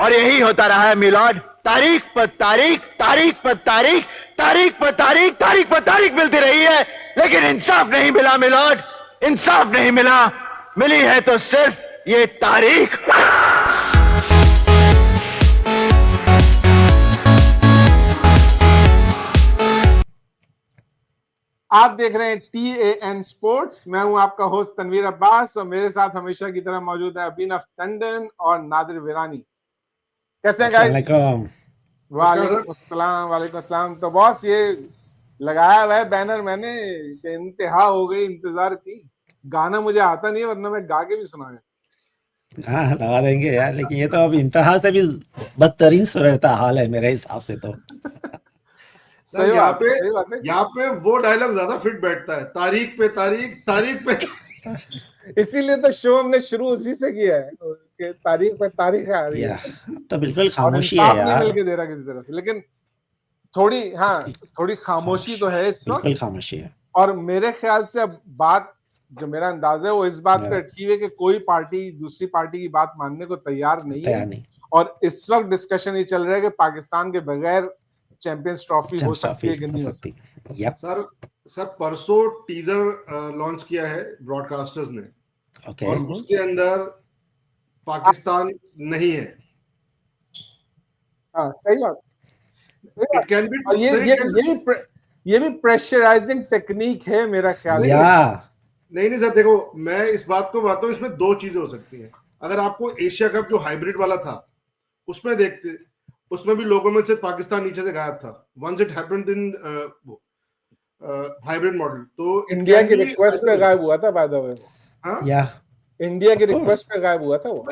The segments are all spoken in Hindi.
और यही होता रहा है मिलॉर्ड, तारीख पर तारीख, तारीख पर तारीख, तारीख पर तारीख, तारीख पर तारीख मिलती रही है, लेकिन इंसाफ नहीं मिला मिलॉर्ड, इंसाफ नहीं मिला। मिली है तो सिर्फ ये तारीख। आप देख रहे हैं TAN स्पोर्ट्स। मैं हूं आपका होस्ट तनवीर अब्बास और मेरे साथ हमेशा की तरह मौजूद है अभिनव टंडन और नादिर विरानी। कैसे हैं गाइस? वालेकुम अस्सलाम। तो बॉस, ये लगाया हुआ है बैनर मैंने कि इंतहा हो गई इंतजार की। गाना मुझे आता नहीं है, वरना मैं गा के भी सुनाया। हाँ लगा देंगे यार, लेकिन ये तो अब इंतहा से भी बदतरीन सूरत हाल है मेरे हिसाब से तो। सर यहाँ पे वो डायलॉग ज्यादा फिट बैठता है, तारीख पे तारीख, तारीख पे। इसीलिए तो शो हमने शुरू उसी से किया है कि तारीख पे तारीख आ रही है। तो बिल्कुल खामोशी है यार, नहीं मिलके दे रहा किसी तरह से, लेकिन थोड़ी खामोशी तो है इस वक्त, बिल्कुल खामोशी है। और मेरे ख्याल से अब बात, जो मेरा अंदाजा है वो इस बात पे अटकी हुई है कि कोई पार्टी दूसरी पार्टी की बात मानने को तैयार नहीं है। और इस वक्त डिस्कशन ये चल रहा है कि पाकिस्तान के बगैर चैंपियंस ट्रॉफी हो सकती है कि नहीं हो सकती। सर परसों टीजर लॉन्च किया है ब्रॉडकास्टर्स ने, और उसके अंदर पाकिस्तान नहीं है। हाँ सही बात। It can be, ये भी प्रेशराइजिंग टेक्निक है मेरा ख्याल है। नहीं सर, देखो मैं इस बात को बात हूँ, इसमें दो चीजें हो सकती हैं। अगर आपको एशिया कप जो हाइब्रिड वाला था उसमें देखते, उसमें भी लोगों में से पाकिस्तान नीचे से गायब था। Once it happened in hybrid model, तो इंडिया की रिक्वेस्ट पे गायब हुआ था बाय द वे। हां, इंडिया की रिक्वेस्ट पे गायब हुआ था वो।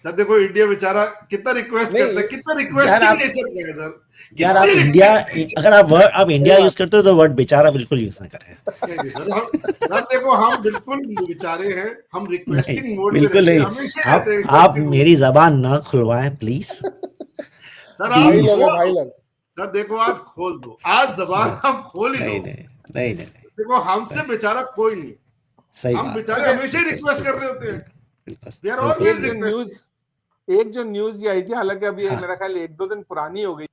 सर देखो, इंडिया बेचारा कितना रिक्वेस्ट करता है, कितना रिक्वेस्टिंग नेचर का है सर। यार आप इंडिया, अगर आप इंडिया यूज करते हो तो वर्ड बेचारा बिल्कुल यूज ना करें। सर देखो, हम बिल्कुल बेचारे हैं, हम रिक्वेस्टिंग मोड में रहते हैं। आप मेरी जबान ना खुलवाएं प्लीज। सर देखो, आज खोल दो, आज जबान हम खोल ही दो। नहीं देखो, हमसे बेचारा कोई नहीं, सही हम बेचारे हमेशा ही रिक्वेस्ट कर रहे होते हैं। एक जो न्यूज ये आई थी, हालांकि अभी मेरा ख्याल 1-2 दिन पुरानी हो गई।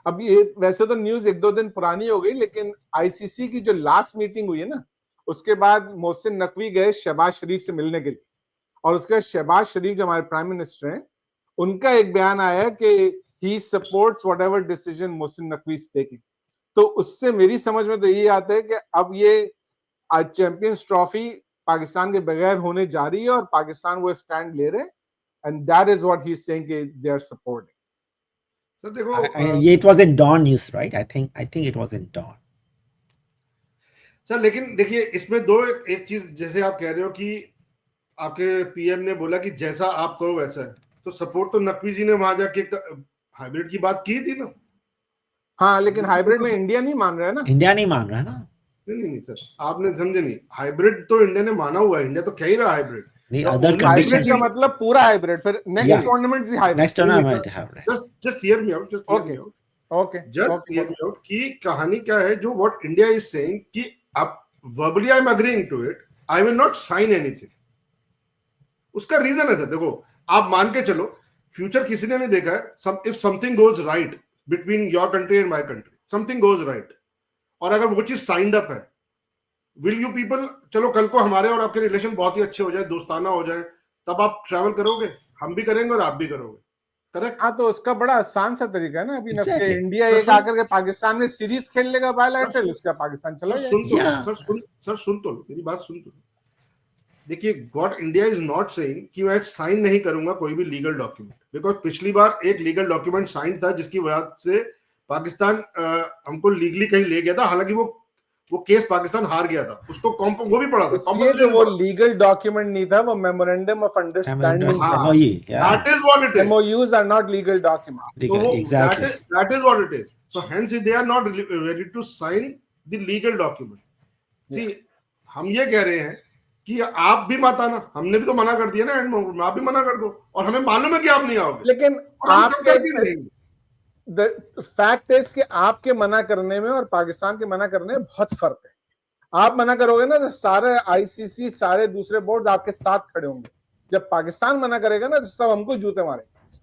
अब ये वैसे तो न्यूज 1-2 दिन पुरानी हो गई, लेकिन आईसीसी की जो लास्ट मीटिंग हुई है ना, उसके बाद मोहसिन नकवी गए शहबाज शरीफ से मिलने के लिए, और उसके बाद शहबाज शरीफ जो हमारे प्राइम मिनिस्टर हैं, उनका एक बयान आया कि he supports whatever decision Mohsin Naqvi is taking. तो उससे मेरी समझ में तो ये आता है कि अब ये चैंपियंस ट्रॉफी पाकिस्तान के बगैर होने जा रही है, और पाकिस्तान वो स्टैंड ले रहे हैं, and that is what he's saying they are supporting. Sir देखो, ये it was in dawn news, right? I think it was in dawn. Sir लेकिन देखिए, इसमें दो, एक चीज जैसे आप कह रहे हो कि आपके पीएम ने बोला कि जैसा आप करो वैसा है, तो सपोर्ट तो नकवी जी ने वहां जाके हाइब्रिड की बात की थी ना। हाँ, लेकिन हाइब्रिड में इंडिया नहीं मान रहा है ना। इंडिया नहीं मान रहा है ना। नहीं सर, आपने समझे नहीं। हाइब्रिड तो इंडिया ने माना हुआ है, इंडिया तो कह ही रहा हाइब्रिड। नहीं, अदर कंडीशंस का मतलब पूरा हाइब्रिड, फिर नेक्स्ट टूर्नामेंट भी hybrid. Next tournament hybrid. Just hear me out, just hear me out कि कहानी क्या है। जो व्हाट इंडिया इज सेइंग कि आप verbally I am agreeing to it, I will not sign anything. उसका रीजन है सर, देखो आप मान के चलो, फ्यूचर किसी ने नहीं देखा है। If something goes right between your country and my country, something goes right, और अगर वो चीज साइंड अप है, विल यू पीपल, चलो कल को हमारे और आपके रिलेशन बहुत ही अच्छे हो जाए, दोस्ताना हो जाए, तब आप ट्रैवल करोगे, हम भी करेंगे और आप भी करोगे। करेक्ट? हाँ, तो उसका बड़ा आसान सा तरीका है ना अभी exactly. इंडिया एक आकर के पाकिस्तान में सीरीज खेल लेगा बायलैटरल, उसका पाकिस्तान चला जाएगा। सुन तो लो मेरी बात, सुन तो लो। देखिए, what India is not saying कि मैं साइन नहीं करूंगा कोई भी लीगल डॉक्यूमेंट, बिकॉज पिछली बार एक लीगल डॉक्यूमेंट साइन था जिसकी वजह से पाकिस्तान हमको लीगली कहीं ले गया था। हालांकि वो केस पाकिस्तान हार गया था, उसको वो भी पड़ा था। तो वो लीगल डॉक्यूमेंट नहीं था, वो मेमोरेंडम ऑफ अंडरस्टैंडिंग था। That is what it is. MOUs are not legal documents. Exactly, that is what it is. So hence they are not ready to sign the legal document. See, हम ये कह रहे हैं कि आप भी मत आना, हमने भी तो मना कर दिया ना एंड मोमेंट में, आप भी मना कर दो, और हमें मालूम है कि आप नहीं आओगे। लेकिन आप The fact is कि आपके मना करने में और पाकिस्तान के मना करने में बहुत फर्क है। आप मना करोगे ना तो सारे आईसीसी, सारे दूसरे बोर्ड आपके साथ खड़े होंगे। जब पाकिस्तान मना करेगा ना तो सब हमको जूते मारेंगे।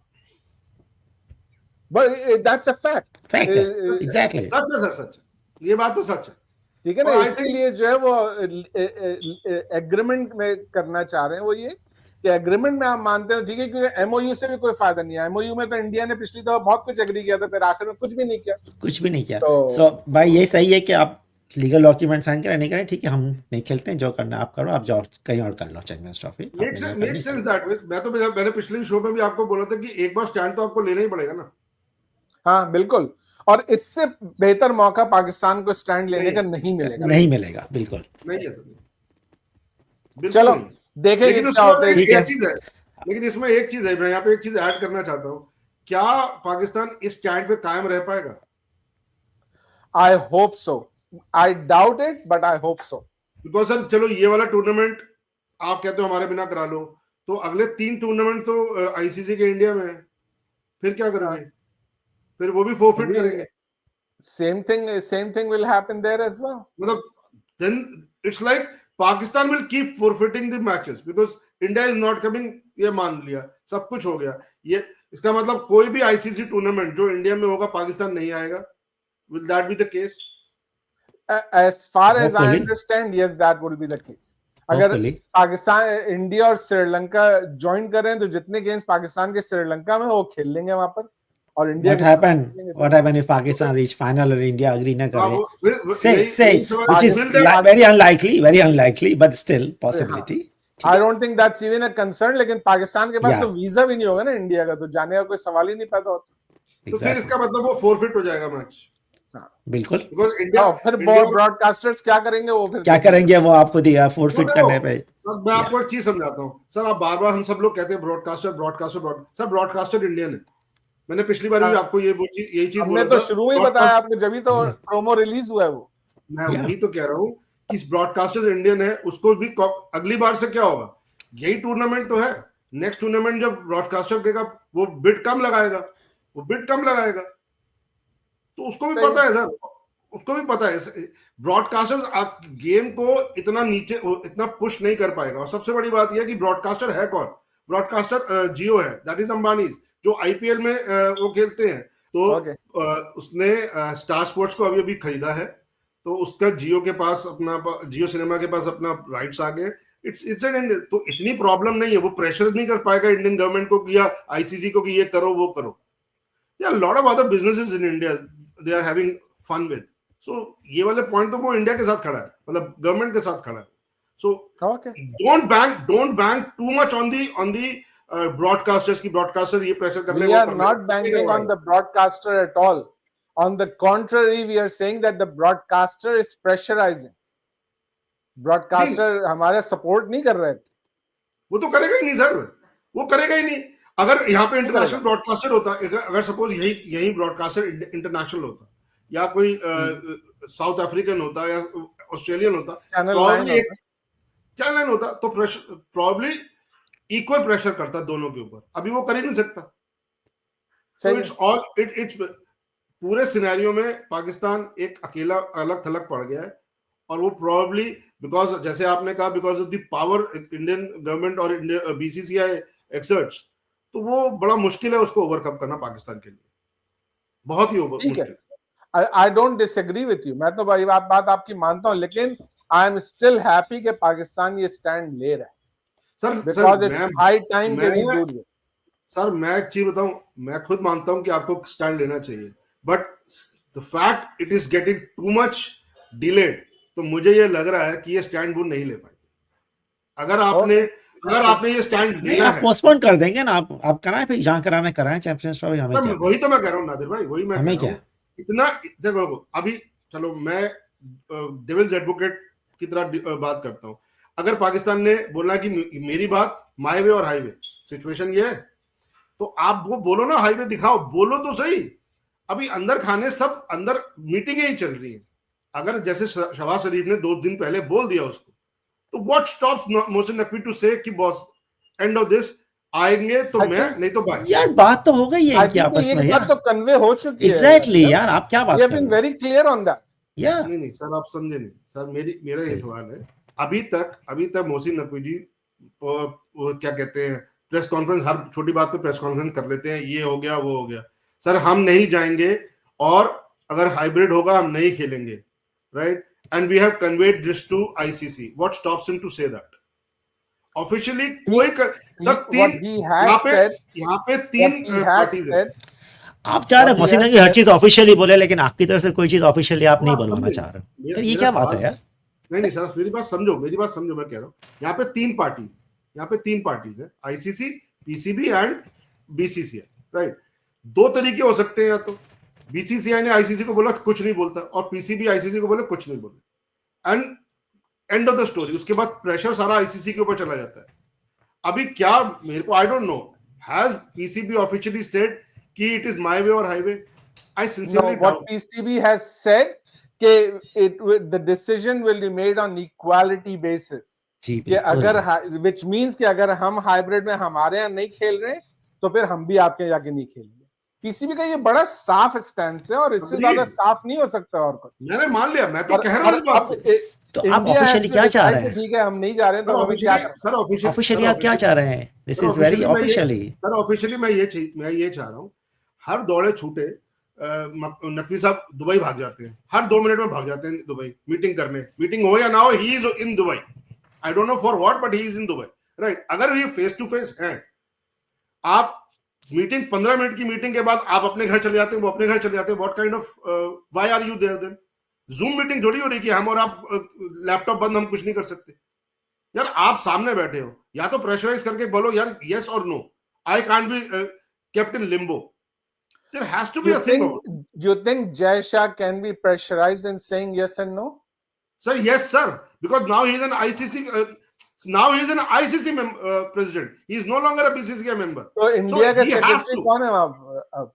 but that's a fact. Fact है, एग्जैक्टली। सच है सर, सच है, ये बात तो सच है। ठीक है ना, और I इसीलिए जो है वो एग्रीमेंट में करना चाह रहे हैं, वो ये कि एग्रीमेंट में आप मानते हो, ठीक है, क्योंकि एमओयू से भी कोई फायदा नहीं है। एमओयू में तो इंडिया ने पिछली दफा बहुत कुछ एग्री किया था, फिर आखिर में कुछ भी नहीं किया। कुछ भी नहीं किया। तो- सो भाई ये सही है कि आप लीगल डॉक्यूमेंट साइन करें नहीं करें, ठीक है, हम नहीं खेलते हैं, जो करना आप करो, आप जाओ कहीं और कर लो champions trophy. Make sense that way. मैंने पिछले शो में भी आपको बोला था कि एक बार स्टैंड तो आपको लेना ही पड़ेगा ना। हाँ बिल्कुल, और इससे बेहतर मौका पाकिस्तान को स्टैंड लेने का नहीं मिलेगा। नहीं मिलेगा, बिल्कुल नहीं है सर, बिल्कुल चलो नहीं। देखेंगे लेकिन क्या होता है। ठीक है। एक चीज है, लेकिन इसमें एक चीज है, मैं यहाँ पे एक चीज ऐड करना चाहता हूँ, क्या पाकिस्तान इस स्टैंड पे कायम रह पाएगा? I hope so, I doubt it, but I hope so. Because sir चलो ये वाला टूर्नामेंट आप कहते हो हमारे बिना करा लो, तो अगले 3 टूर्नामेंट तो आईसीसी के इंडिया में है, फिर क्या करोगे? फिर वो भी फोरफिट करेंगे। Same thing will happen there as well. मतलब then it's like Pakistan will keep forfeiting the matches because India is not coming, ये मान लिया, सब कुछ हो गया। ये इसका मतलब कोई भी आईसीसी टूर्नामेंट जो इंडिया में होगा पाकिस्तान नहीं आएगा। Will that be the case? As far as I Hopefully. understand, yes, that would be the case. अगर Hopefully. पाकिस्तान, इंडिया और श्रीलंका ज्वाइन करें तो जितने गेम्स पाकिस्तान के श्रीलंका में वो खेल लेंगे वहां पर, और India What happened if Pakistan reach final और इंडिया अग्री ना करे? Which is very unlikely, but still possibility. I don't think that's even a concern, लेकिन पाकिस्तान के पास Yeah. तो वीजा भी नहीं होगा ना इंडिया का, तो जाने का कोई सवाल ही नहीं पैदा होता। तो फिर इसका मतलब वो फोरफिट हो जाएगा मैच। बिल्कुल। बिकॉज इंडिया फिर ब्रॉडकास्टर्स क्या करेंगे, वो फिर क्या करेंगे वो आपको दिया फोरफिट करने पे। मैं आपको एक चीज समझाता हूँ सर, आप बार बार हम सब लोग कहते हैं ब्रॉडकास्टर सर, ब्रॉडकास्टर इंडियन है। मैंने पिछली बार भी आपको यही चीज हमने तो शुरू ही बताया आपको, जब भी तो प्रोमो रिलीज हुआ है वो। मैं वही तो कह रहा हूँ कि ब्रॉडकास्टर इंडियन है, उसको भी अगली बार से क्या होगा, यही टूर्नामेंट तो है, नेक्स्ट टूर्नामेंट जब ब्रॉडकास्टर देगा वो बिड कम लगाएगा, तो उसको भी पता है सर, उसको भी पता है ब्रॉडकास्टर्स गेम को इतना नीचे इतना पुश नहीं कर पाएगा। और सबसे बड़ी बात यह है कि ब्रॉडकास्टर है कौन? ब्रॉडकास्टर जियो है, दैट इज अंबानी, जो आईपीएल में वो खेलते हैं। तो उसने स्टार स्पोर्ट्स को अभी खरीदा है, तो उसका जियो के पास अपना, जियो सिनेमा के पास अपना राइट्स आ गए। इट्स एन इंडियन, तो इतनी प्रॉब्लम नहीं है, वो प्रेशर नहीं कर पाएगा इंडियन गवर्नमेंट को या आईसीसी को कि ये करो वो करो। यार lot of other businesses in India they are having fun with. So ये वाले पॉइंट तो वो इंडिया के साथ खड़ा है, मतलब गवर्नमेंट के साथ खड़ा है। So don't bank too much on the broadcasters की ब्रॉडकास्टर ये प्रेशर कर ले। We are not banking on the broadcaster at all. On the contrary, we are saying that the broadcaster is pressurizing. Broadcaster हमारे सपोर्ट नहीं कर रहे थे। वो तो करेगा ही नहीं सर, वो करेगा ही नहीं। अगर यहाँ पे इंटरनेशनल ब्रॉडकास्टर होता, अगर सपोज यही ब्रॉडकास्टर इंटरनेशनल होता, या कोई साउथ अफ्रीकन होता या ऑस्ट्रेलियन होता, चैनल 9 होता, तो प्रॉब्ली इक्वल प्रेशर करता दोनों के ऊपर। अभी वो कर ही नहीं सकता। So it's पूरे सिनेरियो में पाकिस्तान एक अकेला अलग थलग पड़ गया है, और वो प्रोबेबली बिकॉज जैसे आपने कहा because of the power Indian government और बीसीसीआई एक्सर्ट्स, तो वो बड़ा मुश्किल है उसको ओवरकम करना पाकिस्तान के लिए, बहुत ही मुश्किल। I don't disagree with you, मैं तो भाई बात आपकी मानता हूं, लेकिन आई एम स्टिल हैप्पी कि पाकिस्तान ये स्टैंड ले रहा है। सर मैं एक चीज बताऊं, मैं खुद मानता हूं कि आपको स्टैंड लेना चाहिए, but the fact it is getting too much delayed, तो मुझे ये लग रहा है कि ये स्टैंड वो नहीं ले पाएंगे। अगर आपने ये स्टैंड लेना है, पोस्टपोन कर देंगे ना, आप कराएं, फिर जहां कराना कराएं चैंपियंस ट्रॉफी। हमें क्या, वही तो मैं कह रहा हूं नादिर भाई, वही मैं हमें क्या इतना देखो। अभी चलो मैं डेविल्स एडवोकेट की तरह बात करता हूं। अगर पाकिस्तान ने बोला कि मेरी बात माय वे और हाईवे, सिचुएशन ये है, तो आप वो बोलो ना, हाईवे दिखाओ, बोलो तो सही। अभी अंदर खाने सब अंदर मीटिंगें ही चल रही हैं। अगर जैसे शहबाज शरीफ ने 2 दिन पहले बोल दिया उसको, तो what stops Mohsin Naqvi to say कि बॉस एंड ऑफ दिस आएंगे तो मैं, नहीं तो बाय। यार बात तो हो गई है इनकी आपस में, यार तो कन्वे हो चुकी है। एग्जैक्टली यार, आप क्या बात कर रहे हैं? Very clear on that. नहीं सर, आप समझे नहीं सर, मेरा ये सवाल है। अभी तक मोहसिन नकवी जी क्या कहते हैं, प्रेस कॉन्फ्रेंस, हर छोटी बात पे प्रेस कॉन्फ्रेंस कर लेते हैं, ये हो गया वो हो गया। सर हम नहीं जाएंगे और अगर हाइब्रिड होगा हम नहीं खेलेंगे, right? And we have conveyed this to ICC. What stops him to say that officially? कोई सर तीन यहाँ पे तीन पार्टीज है. आप चाह रहे हैं मसीना की हर चीज ऑफिशियली बोले, लेकिन आपकी तरफ से कोई चीज ऑफिशियली आप नहीं बोलवाना चाह रहे हो. ये क्या बात है यार? नहीं सर, मेरी बात समझो, मैं कह रहा हूँ यहाँ पे तीन पार्टीज है, ICC, PCB and BCCI, right? दो तरीके हो सकते हैं, या तो बीसीसीआई ने आईसीसी को बोला कुछ नहीं बोलता और पीसीबी आईसीसी को बोले कुछ नहीं बोलता, and end of the story. उसके बाद प्रेशर सारा आईसीसी के ऊपर चला जाता है. अभी क्या मेरे को I don't know, has PCB officially said कि इट इज माय वे और highway? I sincerely what PCB has said कि the decision will be made on equality basis. कि अगर व्हिच मींस कि अगर हम हाइब्रिड में हमारे यहाँ नहीं खेल रहे तो फिर हम भी आपके जाके नहीं खेलेंगे. पीसीबी का ये बड़ा साफ स्टैंड है और इससे ज्यादा साफ नहीं हो सकता. और कुछ मैंने मान लिया, मैं तो कह रहा हूं इस बात को. तो आप ऑफिशियली क्या चाह रहे हैं? ठीक है, हम नहीं जा रहे हैं तो हमें क्या सर ऑफिशियली आप क्या चाह रहे हैं? This is very officially. Sir officially मैं ये चाह रहा हूं, हर दौड़े छूटे नकवी साहब दुबई भाग जाते हैं, हर 2 मिनट में भाग जाते हैं दुबई मीटिंग करने. मीटिंग हो या ना हो, he is in Dubai. I don't know for what, but he is in Dubai, right? अगर ये फेस टू फेस है, आप मीटिंग 15 मिनट की मीटिंग के बाद आप अपने घर चले जाते हैं, वो अपने घर चले जाते हैं. What kind of why are you there then? Zoom meeting थोड़ी हो रही कि हम और आप लैपटॉप बंद, हम कुछ नहीं कर सकते. यार आप सामने बैठे हो, या तो प्रेशराइज करके बोलो यार यस और no. I can't be kept in limbo. There has to be a thing. You think Jay Shah can be pressurized in saying yes and no? Sir, yes sir, because now he is an ICC president. He is no longer a BCCI member. तो इंडिया का सेक्रेटरी कौन है अब?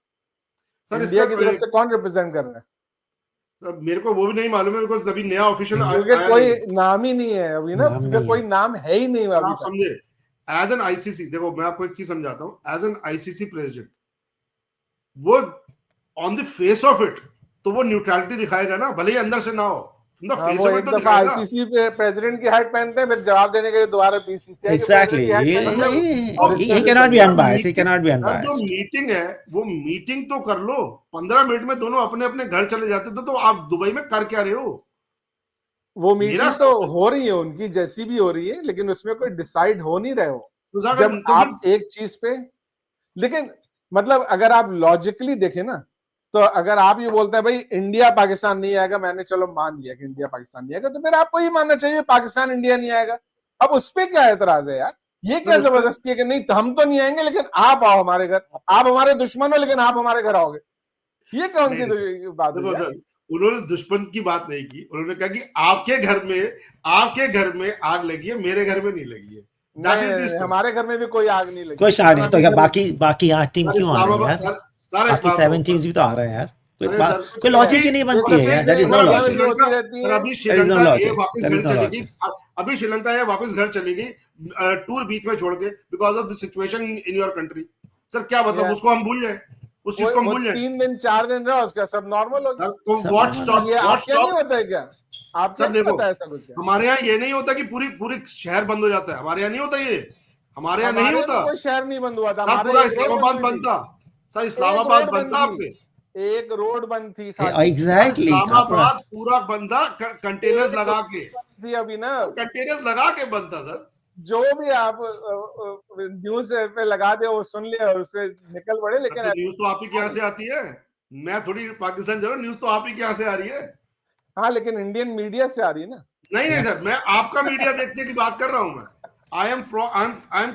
सर इंडिया की तरफ से कौन रिप्रेजेंट कर रहा है? मेरे को वो भी नहीं मालूम है, बिकॉज़ अभी नया ऑफिशियल कोई नाम ही नहीं है अभी ना, कोई नाम है ही नहीं अभी. आप समझे, एज एन आईसीसी, देखो मैं आपको एक चीज समझाता हूँ. एज एन आईसीसी प्रेसिडेंट, वो on the face of it तो वो न्यूट्रलिटी दिखाएगा ना, भले ही अंदर से ना हो. आईसीसी प्रेसिडेंट की हाइट पहनते हैं, फिर जवाब देने के दोबारा BCCI. Exactly, he cannot be unbiased, he cannot be unbiased. जो मीटिंग है वो मीटिंग तो कर लो. 15 मिनट में दोनों अपने अपने घर चले जाते तो आप दुबई में कर क्या रहे हो? वो मीटिंग तो हो रही है उनकी, जैसी भी हो रही है, लेकिन उसमें कोई डिसाइड हो नहीं रहे हो. जब आप एक चीज पे, लेकिन मतलब अगर आप लॉजिकली देखें ना, तो अगर आप ये बोलते हैं भाई इंडिया पाकिस्तान नहीं आएगा, मैंने चलो मान लिया कि इंडिया पाकिस्तान नहीं आएगा, तो फिर आपको ये मानना चाहिए पाकिस्तान इंडिया नहीं आएगा. अब उस पे क्या एतराज है यार? ये क्या जबरदस्ती है कि नहीं हम तो नहीं आएंगे लेकिन आप आओ हमारे घर, आप हमारे दुश्मन हो लेकिन आप हमारे घर आओगे. ये कौन सी बात है? उन्होंने दुश्मन की बात नहीं की, उन्होंने कहा कि आपके घर में आग लगी है, मेरे घर में नहीं लगी है. हमारे घर में भी कोई आग नहीं लगी, कोई आग नहीं. तो क्या बाकी 8 टीम क्यों आ रही है यार? बाकी 7 टीम्स भी तो आ रहे हैं यार. कोई लॉजिक ही नहीं बनती है यार. That is no logic. अभी श्रीलंका ये वापस घर चलेगी, अभी श्रीलंका ये वापस घर चलेगी टूर बीच में छोड़ के, because of the situation in your country. Sir क्या मतलब, उसको हम भूल जाए, उस चीज को हम भूल जाए. 3 दिन 4 दिन रहा, उसका सब नॉर्मल हो गया. तो व्हाट स्टॉप नहीं होता है क्या? आप सर देखो, हमारे यहाँ ये नहीं होता कि पूरी शहर बंद हो जाता है. हमारे यहाँ नहीं होता, ये हमारे यहाँ नहीं होता. कोई शहर नहीं बंद हुआ था, पूरा इस्लामाबाद बंद था. सर इस्लामाबाद बंद था, आपके एक रोड बंद थी. एग्जैक्टली, इस्लामाबाद पूरा बंद था, कंटेनर्स लगा के थी अभी ना, कंटेनर्स लगा के बंद था. सर जो भी आप न्यूज पे लगा दे वो सुन लिया और उससे निकल पड़े. लेकिन न्यूज तो आप ही के यहाँ से आती है, मैं थोड़ी पाकिस्तान जा रहा हूँ. न्यूज तो आप ही के यहाँ से आ रही है. हाँ, लेकिन इंडियन मीडिया से आ रही है ना. नहीं सर, मैं आपका मीडिया देखने की बात कर रहा हूँ. मैं I am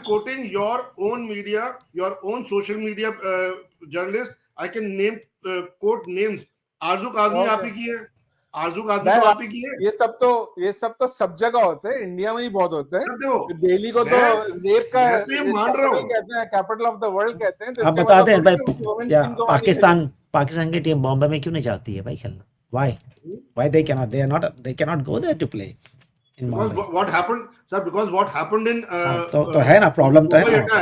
quoting your own media, your own social media journalist. I can name quote names. आरजू काज़मी आप ही की है, आरजू काज़मी तो आप ही की है. ये सब तो सब जगह होते हैं, इंडिया में ही बहुत होते हैं. दिल्ली को तो रेप का मान रहा हूँ कहते हैं, कैपिटल ऑफ द वर्ल्ड कहते हैं. आप बताते हैं भाई, पाकिस्तान की टीम बॉम्बे में क्यों नहीं जाती है भाई खेलना? Why they cannot go there to play? Because what happened, sir? Because what happened in तो है ना प्रॉब्लम, तो है ना.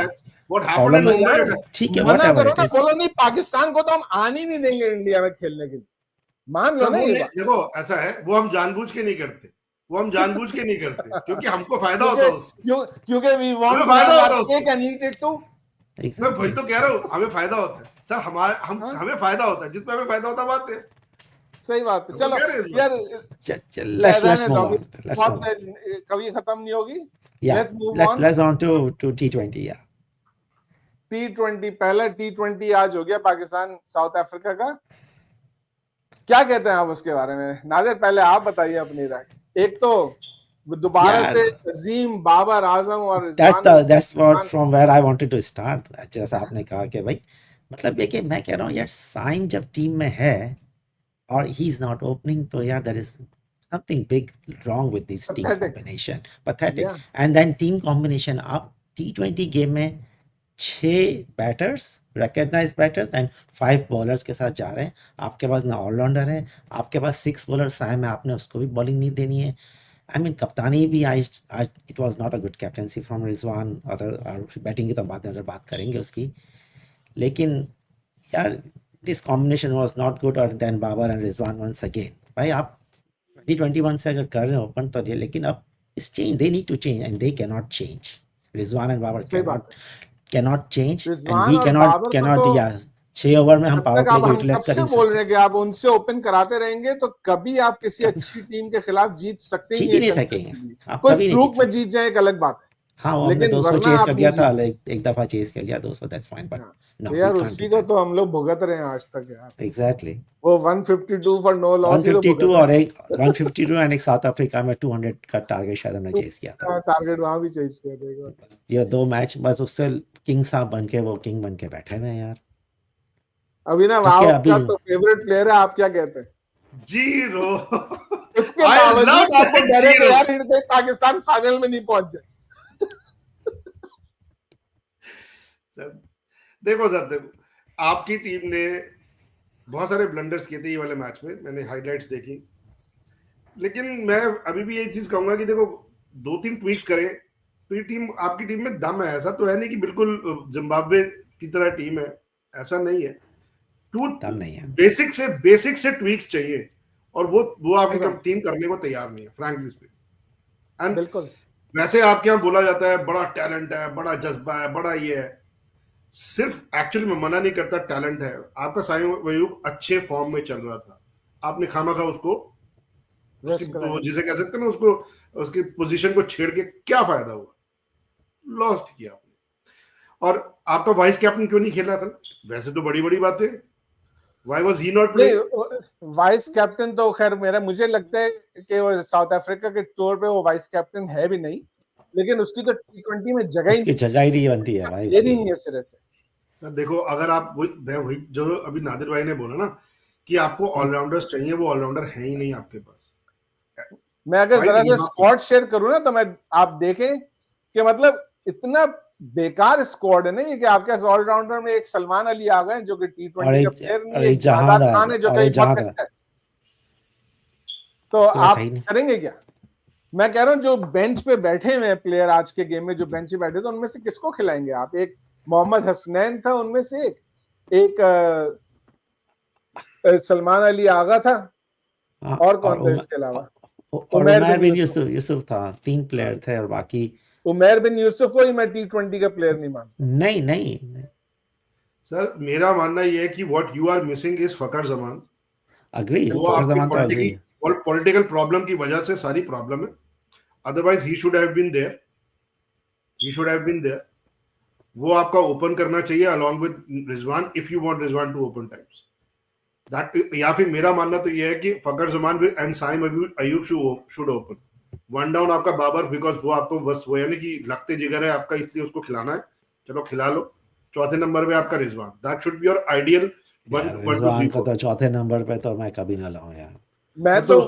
What happened in Mumbai? ठीक है, whatever it is. बोलो नहीं, पाकिस्तान को तो हम आने ही नहीं देंगे इंडिया में खेलने के लिए. मान लो ना. देखो ऐसा है, वो हम जानबूझ के नहीं करते, क्योंकि हमको फायदा होता है उससे. क्योंकि we want फायदा होता है उससे. मैं वही तो कह रहा हूँ, हमें फायदा होता है. सर हमें फायदा होता है, जिसमें हमें फायदा होता है बात है। सही बात है। चलो यार let's move on. कभी खत्म नहीं होगी। Yeah, let's move let's go on to T20. Yeah. T20 पहला T20 आज हो गया पाकिस्तान साउथ अफ्रीका का। क्या कहते हैं आप उसके बारे में? नादिर पहले आप बताइए अपनी राय। एक तो दोबारा से अजीम, बाबर आजम और that's what from where I wanted to start. जैसा आपने कहा कि भाई मतलब ये कि मैं कह रहा हूँ यार साइन जब टीम में है और he is not opening, तो यार there is something big wrong with this team combination. Pathetic. Yeah. And then team combination, आप T20 गेम में 6 batters, recognized batters and 5 bowlers के साथ जा रहे हैं। आपके पास ना ऑलराउंडर है, आपके पास 6 बॉलर साइम है, आपने उसको भी बॉलिंग नहीं देनी है। आई मीन कप्तानी भी आज it was not a good captaincy from Rizwan. और बैटिंग की तो बाद में अगर बात करेंगे उसकी, लेकिन यार this combination was not good. और then Babar and Rizwan once again. भाई आप 2021 से अगर कर रहे हो ओपन तो ये, लेकिन अब इस change they need to change and they cannot change. Rizwan and Babar cannot change and we cannot yeah 6 over में हम पावर प्ले को यूटिलाइज कर नहीं सकते। बोल रहे हैं कि आप उनसे ओपन कराते रहेंगे तो कभी आप किसी अच्छी टीम के खिलाफ जीत सकते ही नहीं सकेंगे। आप कोई फ्लूक में जीत जाए एक अलग बात है। हाँ, वो हमने 200 चेस कर दिया था, एक दफा चेस कर लिया 200, दैट्स फाइन, बट नो यार उसी को तो हम लोग भुगत रहे हैं आज तक यार। एग्जैक्टली, वो 152 फॉर नो लॉस, 152 और एक 152 एंड एक साउथ अफ्रीका में 200 का टारगेट शायद हमने चेस किया था। टारगेट वहां भी चेस किया था। ये 2 मैच बस उससे किंग साहब बन के वो किंग बन के बैठे हुए हैं यार। अभिनव आपका तो फेवरेट प्लेयर है, आप क्या कहते हैं? जीरो। इसके बावजूद आपको डर है यार पाकिस्तान फाइनल में नहीं पहुंच जाए। देखो आपकी टीम ने बहुत सारे ब्लंडर्स किए थे ये वाले मैच में, मैंने हाइलाइट्स देखी, लेकिन मैं अभी भी ये चीज कहूंगा कि देखो 2-3 ट्वीक्स करें तो ये टीम, आपकी टीम में दम है। ऐसा तो है नहीं कि बिल्कुल जिम्बाब्वे की तरह टीम है, ऐसा नहीं है। दम नहीं है, बेसिक से ट्वीक्स चाहिए और वो आपकी टीम करने को तैयार नहीं है फ्रैंकली स्पीकिंग। एंड बिल्कुल वैसे आपके यहाँ बोला जाता है बड़ा टैलेंट है, बड़ा जज्बा है, बड़ा ये है, सिर्फ एक्चुअली मैं मना नहीं करता, टैलेंट है आपका। साइम अयूब अच्छे फॉर्म में चल रहा था, आपने खामखा उसको तो जिसे कह सकते हैं ना, उसको उसकी पोजीशन को छेड़ के क्या फायदा हुआ, लॉस्ट किया आपने। और आपका वाइस कैप्टन क्यों नहीं खेला था? वैसे तो बड़ी बड़ी बातें, why was he not playing? Vice captain तो खैर मुझे लगता है कि वो साउथ अफ्रीका के तौर पे वो वाइस कैप्टन है भी नहीं, लेकिन उसकी तो T20 में जगह ही नहीं बनती है भाई, ये नहीं है सिरे से। सर देखो, अगर आप वही जो अभी नादिर भाई ने बोला ना कि आपको ऑलराउंडर्स चाहिए, वो ऑलराउंडर है ही नहीं आपके पास। मैं अगर जरा से स्क्वाड शेयर करूं ना तो आप देखें कि मतलब इतना बेकार स्क्वाड है ना ये, कि आपके ऑलराउंडर में एक सलमान अली आ गए जो कि T20 का प्लेयर नहीं है, जहाद खान है जो कहीं बहुत अच्छा है, तो आप करेंगे क्या? मैं कह रहा हूं जो बेंच पे बैठे हुए प्लेयर आज के गेम में जो बेंच पे बैठे थे उनमें से किसको खिलाएंगे आप? एक मोहम्मद हसनैन था उनमें से, एक सलमान अली आगा था, और कौन था इसके अलावा? उमर बिन यूसुफ था। 3 प्लेयर थे और बाकी उमर बिन यूसुफ को ही मैं T20 का प्लेयर नहीं मानता। नहीं सर मेरा मानना यह है कि what you are missing is Fakhar Zaman. Agree, Fakhar Zaman तो अग्री, पॉलिटिकल प्रॉब्लम की वजह से सारी प्रॉब्लम है, otherwise he should have been there. वो आपका ओपन करना चाहिए along with Rizwan, if you want Rizwan to open times that. या फिर मेरा मानना तो ये है कि Fakhar Zaman and Saim Ayub should open. 1 down आपका बाबर, बिकॉज वो आपको बस वो यानी कि लगते जिगर है आपका, इसलिए उसको खिलाना है, चलो खिला लो। 4थे नंबर पे आपका Rizwan, that should be your ideal 1 2 3 4। तो 4थे नंबर पे तो मैं कभी ना लाऊं यार। मैं तो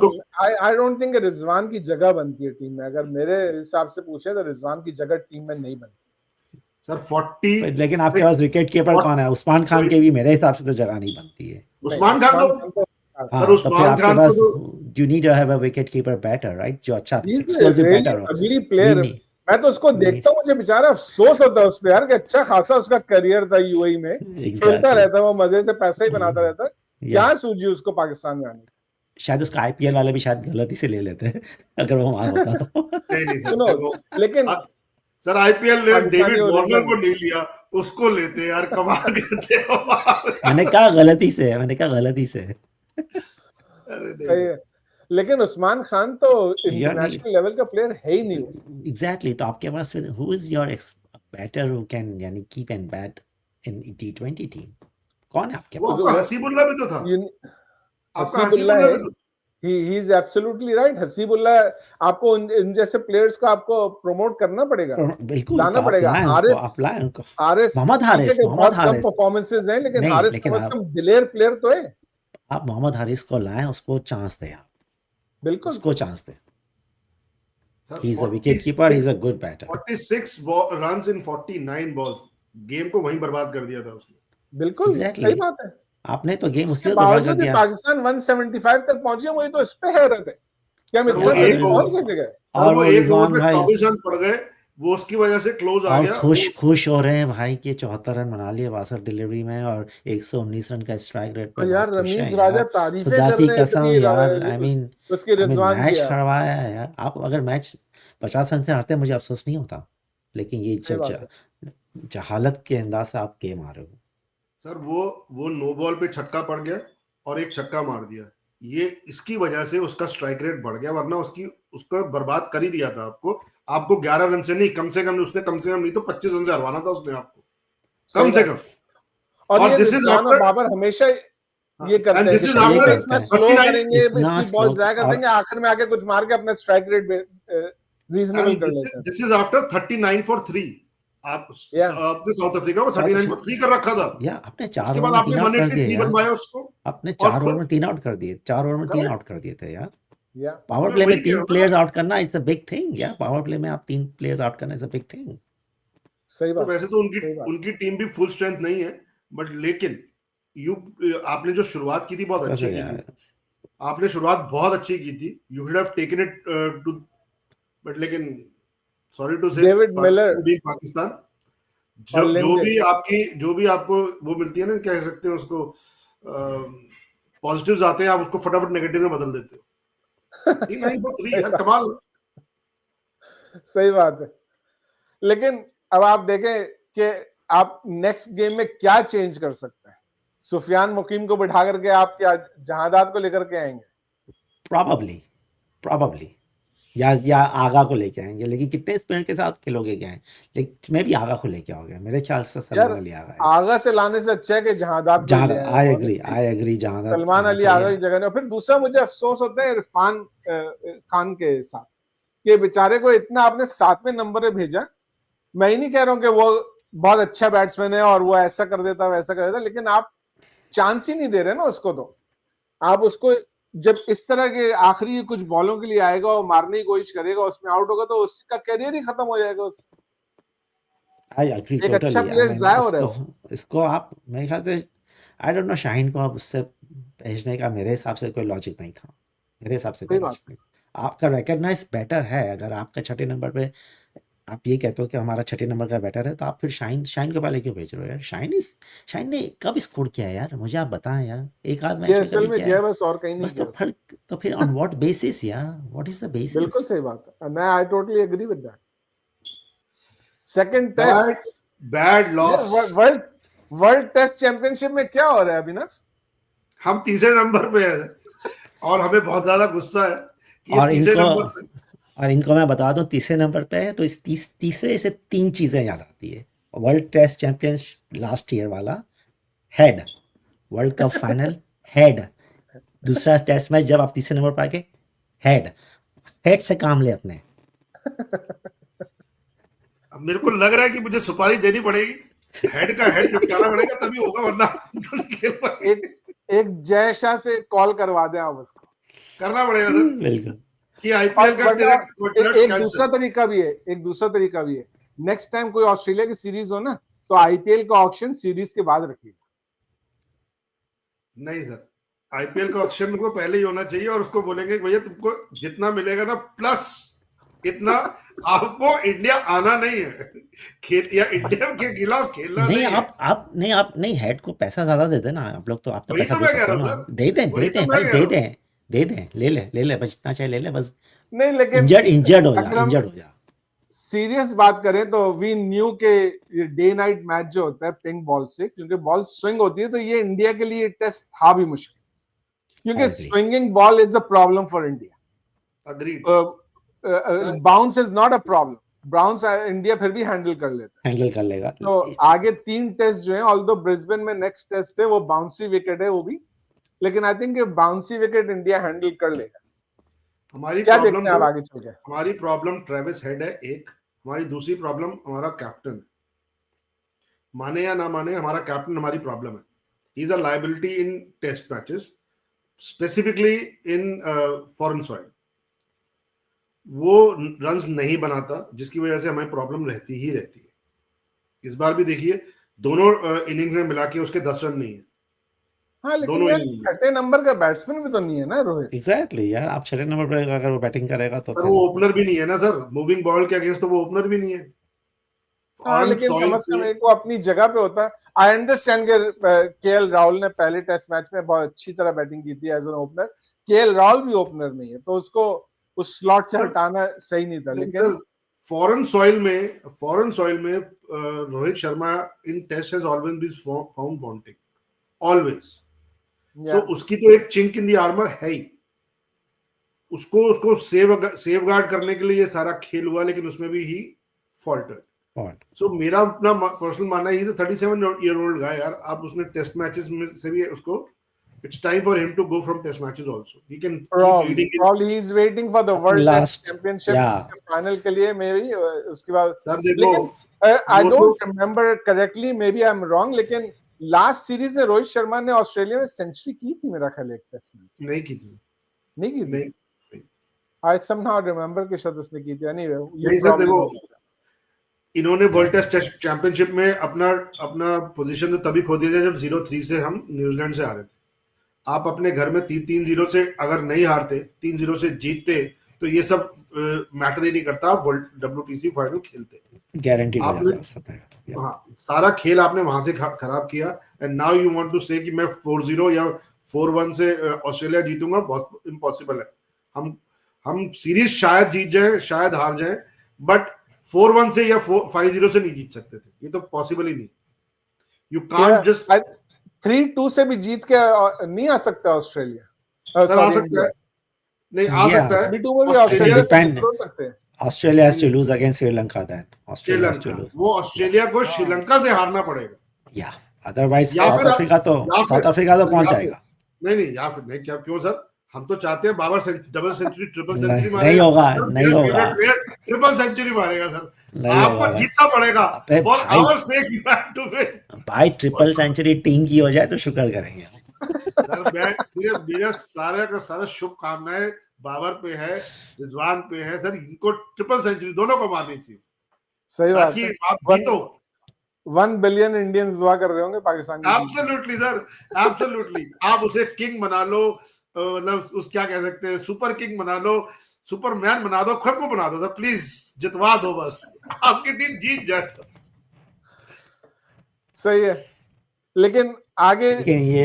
आई डोंट थिंक रिजवान की जगह बनती है टीम में। अगर मेरे हिसाब से पूछे तो रिजवान की जगह टीम में नहीं बनती सर। 40, लेकिन आपके पास विकेट कीपर कौन है? उस्मान खान के भी मेरे हिसाब से तो जगह नहीं बनती है। उस्मान खान तो सर उस्मान खान को you need to have a wicket keeper better, right? जो अच्छा explosive batter हो। अगली प्लेयर मैं तो उसको देखता हूँ, मुझे बेचारा अफसोस होता है उस पे यार, कि अच्छा खासा उसका करियर था यूएई में, खेलता रहता, वो मजे से पैसे ही बनाता रहता, क्या सूझी उसको पाकिस्तान में आने? शायद उसका आईपीएल वाले भी शायद गलती से ले लेते हैं अगर वो वहां होता तो। सुनो, लेकिन सर आईपीएल ने डेविड वार्नर को नहीं लिया, उसको लेते यार, कमाल करते हो। मैंने कहा गलती से है, मैंने कहा गलती से है। अरे सही नहीं, है। लेकिन उस्मान खान तो यार नहीं, इंटरनेशनल लेवल का प्लेयर है ही नहीं वो। एग्जैक्टली। तो आपके पास फिर who is your batter who can यानी keep and bat in T20 team? कौन है आपके वो पास? आपका हसीबुल्ला भी तो था, आपका हसीबुल्ला हसीबुल्ला है, भी तो। He is absolutely right. Hasibullah, आपको इन जैसे प्लेयर्स को आपको प्रमोट करना पड़ेगा, बिल्कुल, लाना तो आप पड़ेगा। लाएं उनको, हारिस, आप लाएं उनको। हारिस मोहम्मद ठीक है हारिस, कि मोहम्मद बहुत कम हारिस परफॉर्मेंसेस हैं, लेकिन नहीं, हारिस लेकिन कम से आप कम दिलेर प्लेयर तो है। मोहम्मद हारिस को लाएं, उसको चांस दें आप, बिल्कुल उसको चांस दें। Sir he is a wicket keeper, he is a good batter. 46 runs in 49 balls, game को वहीं बर्बाद कर दिया था उसने। बिल्कुल एग्जैक्टली, सही बात है। आपने तो गेम उसके उसी वक्त बर्बाद कर बावजूद ही दिया। पाकिस्तान 175 तक पहुंची है, मुझे तो इस पे हैरत है कि हम सर वो इतने और करीब एक ओवर पहुंच कैसे गए। सर वो एक ओवर रिजवान में भाई 24 रन पड़ गए, वो उसकी वजह से क्लोज आ और गया खुश वो। खुश हो रहे हैं भाई कि 74 रन बना लिए 62 डिलीवरी में और 119 रन का स्ट्राइक रेट पे, और बहुत यार खुश हैं रमीज राजा यार। तारीफें खुदा कर की रहे हैं कसम इतनी, यार, आई उसकी मीन रिजवान की मैच यार। हरवाया है यार। आप अगर मैच 50 रन से हारते मुझे अफसोस नहीं होता, लेकिन ये सही बात है। जहालत के अंदाज से आप गेम आ रहे हो। सर वो नो बॉल पे छक्का पड़ गया और एक छक्का मार दिया, ये इसकी वजह से उसका स्ट्राइक रेट बढ़ गया, वरना उसको बर्बाद कर ही दिया था। आपको 11 रन से नहीं, कम से कम नहीं तो 25 रन से हरवाना था उसने आपको, कम से कम। और ये दिस इज रिजवान और आफ्टर, बाबर हमेशा ये करते हैं दिस कि इज शुरू में आफ्टर इतना स्लो 39, करेंगे, इतना इतनी स्लो बॉल ड्राई कर देंगे, आखिर में आके कुछ मार के अपना स्ट्राइक रेट रीजनेबल कर लेते हैं। This is after 39 for 3। आपने साउथ अफ्रीका को 39 फॉर 3 कर रखा था, या आपने 4 उसके ओवर बाद में आपने 3 आउट कर दिए 183 यार। बनवाया उसको, आपने और 4 ओवर खुद में 3 आउट कर दिए, 4 ओवर में 3 Correct. आउट कर दिए थे यार। या पावर मैं प्ले वही में कह रहा 3 हूँ प्लेयर्स ना। आउट करना इज द बिग थिंग यार। पावर प्ले में आप 3 प्लेयर्स आउट करना इज द बिग थिंग। सही तो बात, वैसे तो सही बात। उनकी टीम भी फुल स्ट्रेंथ नहीं है, बट लेकिन आपने जो शुरुआत की थी बहुत अच्छी की थी, आपने शुरुआत बहुत अच्छी की थी। You should have taken it too, but लेकिन sorry to say David Miller Pakistan, और जो भी आपको वो मिलती है ना, कह सकते हैं उसको, पॉजिटिव्स आते हैं, आप उसको फटाफट नेगेटिव में बदल देते हो। 39 यार कमाल। सही बात है। लेकिन अब आप देखें कि आप नेक्स्ट गेम में क्या चेंज कर सकते हैं। सुफियान मुकीम को बिठा करके आप क्या जहादात को लेकर के आएंगे? प्रॉबली या आगा को लेके आएंगे, लेकिन कितने स्पिनर के साथ खेलोगे क्या है? लेकिन मैं भी आगा को लेके आओगे, मेरे ख्याल से सलमान अली आगा है। आगा से लाने से अच्छा है कि जहादात को ले आए। आई एग्री जहादात सलमान अली आगा की जगह। फिर दूसरा मुझे अफसोस होता है इरफान खान के साथ कि बेचारे को इतना आपने 7वें नंबर पे भेजा। मैं ही नहीं कह रहा हूं कि वो बहुत अच्छा बैट्समैन है और वो ऐसा कर देता वैसा कर देता, लेकिन आप चांस ही नहीं दे रहे ना उसको। तो आप उसको जब इस तरह के आखिरी कुछ बॉलों के लिए आएगा और मारने की कोशिश करेगा, उसमें आउट होगा, तो उसका कैरियर ही खत्म हो जाएगा। आई एग्री एक अच्छा टोटली। प्लेयर जाया हो रहा है। इसको आप मेरे ख्याल से आई डोंट नो, शाहीन को आप उससे भेजने का मेरे हिसाब से कोई लॉजिक नहीं था। मेरे हिसाब से कोई लॉजिक नहीं। आपका रिकॉग्नाइज बैटर है, अगर आपका 6 नंबर पे आप ये कहते हो कि हमारा 6 नंबर का बैटर है, तो आप फिर शाहीन को पहले क्यों भेज रहे हो यार? शाहीन ने कब स्कोर किया है यार, मुझे आप बताएं यार। एक आध मैच में कभी किया है बस, और कहीं नहीं। बस तो फिर ऑन व्हाट बेसिस यार? What is the basis? बिल्कुल सही बात है। मैं I totally agree with that. Second test bad loss. World test championship में क्या हो रहा है अभिनव? हम 3 नंबर पे हैं और हमें बहुत ज्यादा गुस्सा है कि और 3 नंबर पे। और इनको मैं बता दूं 3 नंबर पे है, तो इस तीसरे से 3 चीजें याद आती है। World test champion last year वाला, head, world cup final head, दूसरा टेस्ट मैच जब आप 3 नंबर पर आके हेड से काम ले अपने। अब मेरे को लग रहा है कि मुझे सुपारी देनी पड़ेगी, हेड का हेड निपटाना पड़ेगा, तभी होगा, वरना एक जय शाह से कॉल करवा दें आप उसको। करना पड़ेगा सर, बिल्कुल। कि आईपीएल का एक दूसरा तरीका भी है। नेक्स्ट टाइम कोई ऑस्ट्रेलिया की सीरीज हो ना, तो आईपीएल का ऑक्शन सीरीज के बाद रखिएगा। नहीं सर, आईपीएल का ऑक्शन को पहले ही होना चाहिए और उसको बोलेंगे भैया तुमको जितना मिलेगा ना प्लस इतना, आपको इंडिया आना नहीं है, या इंडिया के खिलाफ खेलना नहीं है। आप नहीं, हेड को पैसा ज्यादा दे देना आप लोग, तो आप तो पैसा दे सकते हो ना। दे दें भाई, दे दें, ले ले बस, जितना चाहिए ले ले बस। नहीं लेकिन इंजर्ड हो जा। सीरियस बात करें तो वी न्यू के ये डे नाइट मैच जो होता है पिंक बॉल से, क्योंकि बॉल स्विंग होती है, तो ये इंडिया के लिए टेस्ट था भी मुश्किल, क्योंकि swinging ball is a problem for India. Agreed. Bounce is not a problem, bounce India फिर भी हैंडल कर लेता है, हैंडल कर लेगा। तो आगे 3 टेस्ट जो है, ऑल्दो ब्रिस्बेन में नेक्स्ट टेस्ट है वो बाउंसी विकेट है वो भी, लेकिन I think bouncy wicket India handle कर लेगा। हमारी क्या प्रॉब्लम देखते हैं आप आगे चल के? हमारी प्रॉब्लम ट्रेविस हेड है एक, हमारी दूसरी प्रॉब्लम हमारा कैप्टन है। माने या ना माने, हमारा कैप्टन हमारी प्रॉब्लम है। He is a liability in test matches, specifically in foreign soil. वो रन्स नहीं बनाता, जिसकी वजह से हमें प्रॉब्लम रहती ही रहती है। इस बार भी देखिए दोनों इनिंग्स में मिला के उसके 10 रन नहीं है। हाँ, लेकिन यार छठे नंबर का बैट्समैन भी तो नहीं है ना रोहित। एग्जैक्टली यार, आप छठे नंबर पर अगर वो बैटिंग करेगा तो सर वो ओपनर भी नहीं है ना सर, मूविंग बॉल के अगेंस्ट तो वो ओपनर भी नहीं है। हाँ, लेकिन कम से कम एक वो अपनी जगह पे होता है। आई अंडरस्टैंड केएल राहुल ने पहले टेस्ट मैच में बहुत अच्छी तरह बैटिंग की थी as an opener, KL Rahul भी ओपनर नहीं है, तो उसको उस स्लॉट से हटाना सही नहीं था। लेकिन फॉरेन सॉइल में Rohit Sharma in test has always been found wanting, always. So उसकी तो एक चिंक इन द आर्मर है ही, उसको सेव गार्ड करने के लिए ये सारा खेल हुआ, लेकिन उसमें भी ही फॉल्टेड। सो मेरा अपना पर्सनल मानना है, 37-year-old गाय यार, आप उसने टेस्ट मैचेस में से भी उसको, it's time for him to go from test matches also. He can keep leading. Probably he is waiting for the World Test Championship final के लिए, maybe उसके बाद। सर देखो, I don't remember correctly, maybe I'm wrong, लेकिन लास्ट सीरीज में रोहित शर्मा ने ऑस्ट्रेलिया में सेंचुरी की थी मेरा ख्याल एक टेस्ट में। नहीं की थी। नहीं। I somehow remember कि शायद उसने की थी। Anyway, नहीं सर देखो, इन्होंने वर्ल्ड टेस्ट चैंपियनशिप में अपना पोजीशन तो तभी खो दिया था जब 0-3 से हम न्यूजीलैंड से हारे थे। आप अपने घर में 3-0 से अगर नहीं हारते, 3-0 से जीतते, तो ये सब मैटर ही नहीं करता, आप वर्ल्ड WTC फाइनल खेलते। गारंटी हाँ, सारा खेल आपने वहां से खराब किया, and now you want to say कि मैं 4-0 या 4-1 से ऑस्ट्रेलिया जीतूंगा, बहुत इम्पॉसिबल है। हम सीरीज शायद जीत जाए, शायद हार जाए, बट 4-1 से या 5-0 से नहीं जीत सकते थे, ये तो पॉसिबल ही नहीं। यू कांट जस्ट 3-2 से भी जीत के नहीं आ सकता ऑस्ट्रेलिया। सर आ सकता है, नहीं आ सकता है। 3-2 में भी ऑस्ट्रेलिया हो सकते हैं। Australia has to lose against Sri Lanka, then Australia has to lose. वो ऑस्ट्रेलिया को श्रीलंका से हारना पड़ेगा, या अदरवाइज साउथ अफ्रीका तो पहुंच जाएगा। नहीं, या फिर नहीं, क्या क्यों सर, हम तो चाहते हैं Babar double century, triple century मारेगा। नहीं होगा ट्रिपल सेंचुरी मारेगा सर, आपको जीतना पड़ेगा for our sake, you have to win. भाई ट्रिपल सेंचुरी टीम की हो जाए तो शुक्र करेंगे सर। मेरा सारा का सारा शुभकामनाएं बाबर पे है, रिजवान पे है सर, इनको ट्रिपल सेंचुरी दोनों को मारनी चाहिए। सही बात है, आप जीतो। 1 बिलियन इंडियंस दुआ कर रहे होंगे पाकिस्तान की। Absolutely sir, absolutely. आप उसे किंग बना लो, मतलब उस क्या कह सकते हैं, सुपर किंग बना लो, सुपरमैन बना दो, खुद को बना दो सर, प्लीज जितवा दो बस, आपकी टीम जीत जाए। सही है, लेकिन आगे ये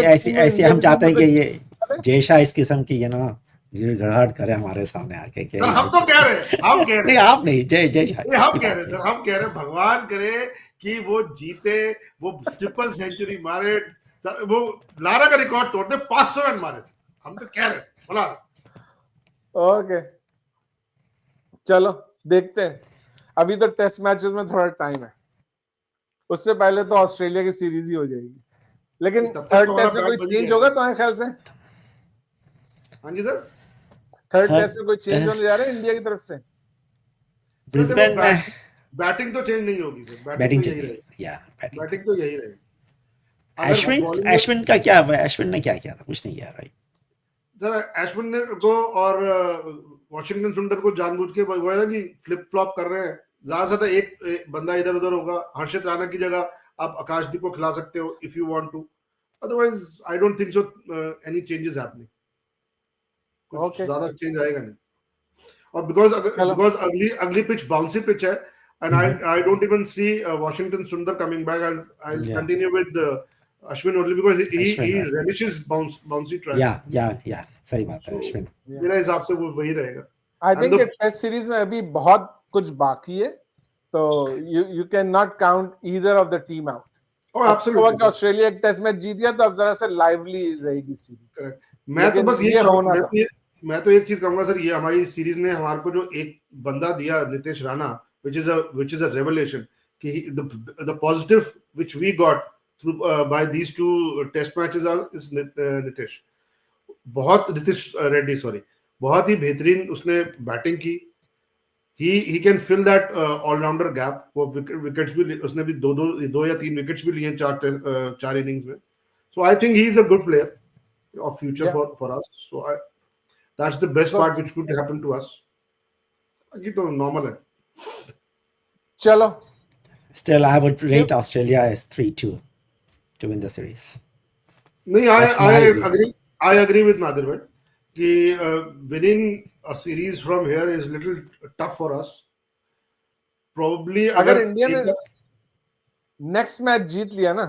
ऐसी हम चाहते हैं कि ये जैशा इस किस्म की, ये ना गड़गड़ाहट करे हमारे सामने आके के। हम तो कह रहे हैं, नहीं आप नहीं, जय हम कह रहे हैं सर, हम कह रहे हैं भगवान करे कि वो जीते, वो ट्रिपल सेंचुरी मारे सर, वो लारा का रिकॉर्ड तोड़ दे, 500 रन मारे। हम तो कह रहे हैं, बोला। ओके, चलो देखते हैं। अभी तो टेस्ट मैचेस में थोड़ा टाइम है, उससे पहले तो ऑस्ट्रेलिया की सीरीज ही हो जाएगी। लेकिन थर्ड टेस्ट में कोई चेंज होगा तुम्हारे ख्याल से? हाँ जी सर, थर्ड टेस्ट में कोई चेंज होने जा रहा है इंडिया की तरफ से? ब्रिस्बेन में बैटिंग तो चेंज नहीं होगी सर, बैटिंग तो यही रहेगी। अश्विन का क्या है? अश्विन ने क्या किया था? कुछ नहीं किया राइट सर। अश्विन ने को और वॉशिंगटन सुंदर को जानबूझ के बोला था कि फ्लिप फ्लॉप कर रहे हैं, ज्यादा से ज्यादा एक बंदा इधर उधर होगा। हर्षित राणा की जगह आप आकाशदीप को खिला सकते हो if you want to, otherwise I don't think so any changes happening. कुछ ज्यादा चेंज आएगा नहीं, और बिकॉज अगली पिच बाउंसी पिच है, and I don't even see Washington Sundar coming back. I'll continue with Ashwin only because he relishes bouncy tries. Yeah, सही बात है। अश्विन मेरे हिसाब से वो वही रहेगा। I think टेस्ट सीरीज में अभी बहुत कुछ बाकी है, तो you cannot count either of the team out. Oh, absolutely. Australia एक टेस्ट मैच जीत गया तो अब जरा से लाइवली रहेगी सीरीज। मैं तो बस ये होना था। मैं तो एक चीज कहूंगा सर, ये हमारी सीरीज ने हमारे को जो एक बंदा दिया, Nitesh Rana, which is a revelation, कि the positive which we got through by these two test matches is Nitish Reddy, sorry, बहुत ही बेहतरीन उसने बैटिंग की। he can fill that allrounder gap. वो विकेट्स भी उसने भी दो या तीन विकेट्स भी लिए चार इनिंग्स में। So I think he is a good player of future for us. So that's the best part which could happen to us. ये तो नॉर्मल है। चलो, Still, I would rate Australia as 3-2 to win the series. नहीं, I agree with Nadir bhai कि winning a series from here is little tough for us. Probably अगर इंडिया ने नेक्स्ट मैच जीत लिया ना,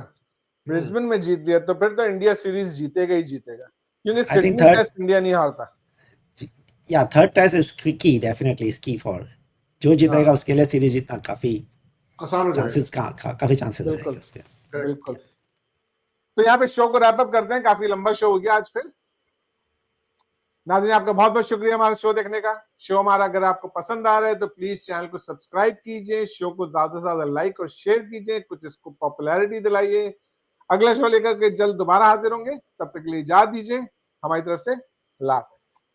ब्रिस्बेन में जीत लिया, तो फिर तो इंडिया सीरीज जीतेगा ही जीतेगा, क्योंकि सिडनी टेस्ट इंडिया नहीं हारता। Yeah, third test is key, definitely is key for जो जीतेगा उसके लिए सीरीज जीतना काफी आसान हो जाएगा, काफी चांसेस हो जाएंगे उसके। बिल्कुल। तो यहाँ पे शो को रैप अप करते हैं, काफी लंबा शो हो गया आज। फिर नाज़रीन, आपका बहुत बहुत शुक्रिया हमारा शो देखने का। शो हमारा अगर आपको पसंद आ रहा है तो प्लीज चैनल को सब्सक्राइब कीजिए, शो को ज्यादा से ज्यादा लाइक और शेयर कीजिए, कुछ इसको पॉपुलैरिटी दिलाइए। अगला शो लेकर के जल्द दोबारा हाजिर होंगे, तब तक के लिए इजाजत दीजिए। हमारी तरफ से अल्लाह हाफ़िज़।